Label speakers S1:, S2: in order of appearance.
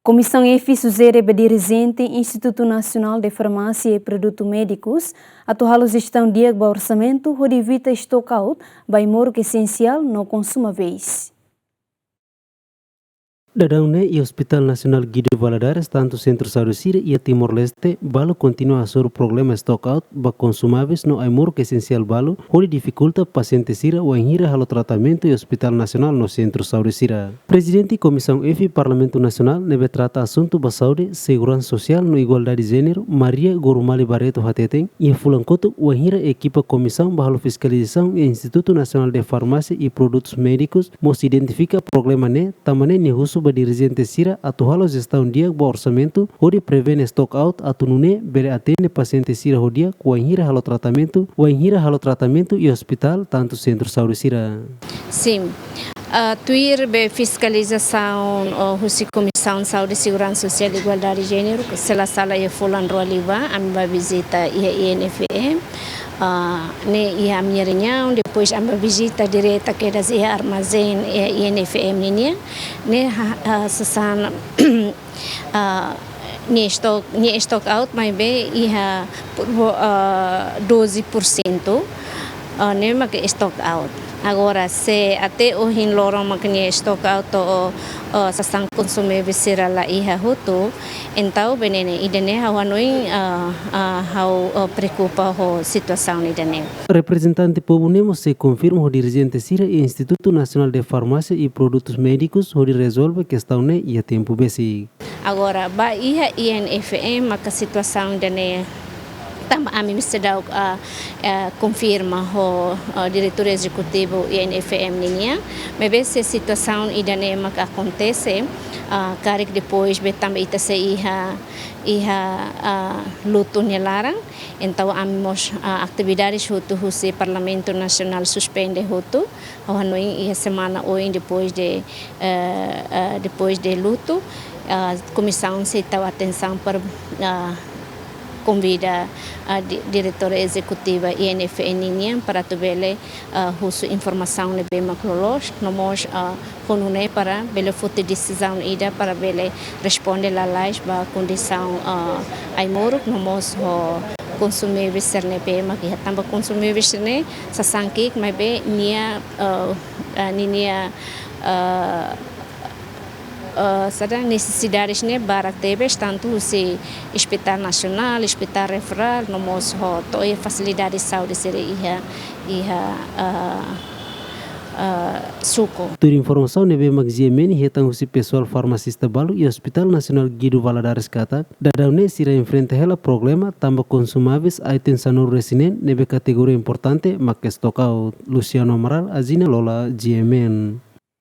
S1: Komisaun F sujere dirijente Instituto Nacional de Farmácia e Produtos Médicos atual gestão diak ba orsamentu hodi evita stock out ba aimoruk esensial no konsumáveis.
S2: Dadaune e Hospital Nacional Guido Valadares, tanto Centro Saúde e Timor-Leste, balo continua a ser o problema stock out ba konsumáveis no aimoruk esensial balo, onde dificulta paciente sira o enhira halo tratamento e Hospital Nacional no Centro Saúde sira. Presidente Komisaun F Parlamento Nacional nebe trata assunto ba saúde, segurança social no igualdade de gênero, Maria Gorumali Barreto Hateten, e fulankoto o enhira equipa comissão ba halo fiscalização e Instituto Nacional de Farmácia e Produtos Médicos, mos identifica problema ne, tamane ne husu ba dirijente sira atual gestão diak ba orçamentu, onde prevene stock out atunune bere atende paciente sira hodia o enhira halo tratamento e hospital tanto Centro Saúde sira.
S3: Sim. Tuir be fiscalização husi Comissão de Saúde, Segurança Social e Igualdade de Gênero, sela sala e fulan roaliva, a minha visita e INFPM, ne e a minha reunião, depois a minha visita direta que das e armazém e INFPM ne sasana ni stock out mais bem e 12% ne mag stock out. Agora, se até o hinloro makanya stock out o sasang konsumáveis sira la iha hutu, então benene idene hawanoi hau preocupa ho situação idene.
S2: Representante povo se confirma o dirigente sira e Instituto Nacional de Farmácia e Produtos Médicos onde resolve a questão ne e a tempo besi.
S3: Agora, ba iha INFPM maka situação idene tama a ministra confirma o diretor executivo INFPM niya, mas se a situação idane mak acontece, karik depois betamba ita se iha luto nilarang, então amos atividades hutu husi Parlamento Nacional suspende hutu, hanoi iha semana hoje depois de luto, comissão se tava atenção para convida a diretora executiva INFPM para tuvele husu informação ne bem macrológico, nós konune para bele foto decisão ida para bele responder la lais ba condição aimoruk nós konsumáveis serne pe maki tamba konsumáveis ne sasangkik mai be nia sada necessidades ne barak tebes tanto se Hospital Nacional, Hospital Referral, nomos ho toy facilidade de saúde sere suco.
S2: Tur informação nebe magziemeni hetang husi pessoal farmacista balu e Hospital Nacional Guido Valadares kata dadaune sira enfrenta hela problema tamba konsumáveis item sanur resinen nebe kategori importante mak stock out. Luciano Amaral azina lola GMN.